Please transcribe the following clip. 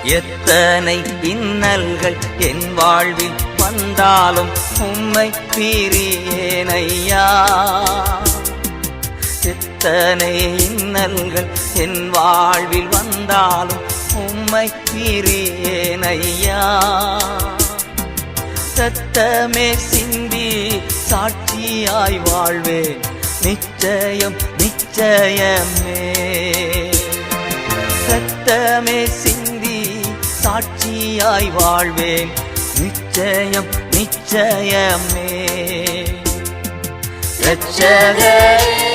எத்தனை இன்னல்கள் என் வாழ்வில் வந்தாலும் உம்மை பிரியேனையா. எத்தனை இன்னல்கள் என் வாழ்வில் வந்தாலும் உம்மை பிரியேனையா. ரத்தமே சிந்தி சாட்சியாய் வாழ்வேன் நிச்சயம் நிச்சயமே. ரத்தமே சிந்தி சாட்சியாய் வாழ்வேன் நிச்சயம் நிச்சயமே. இரட்சகரே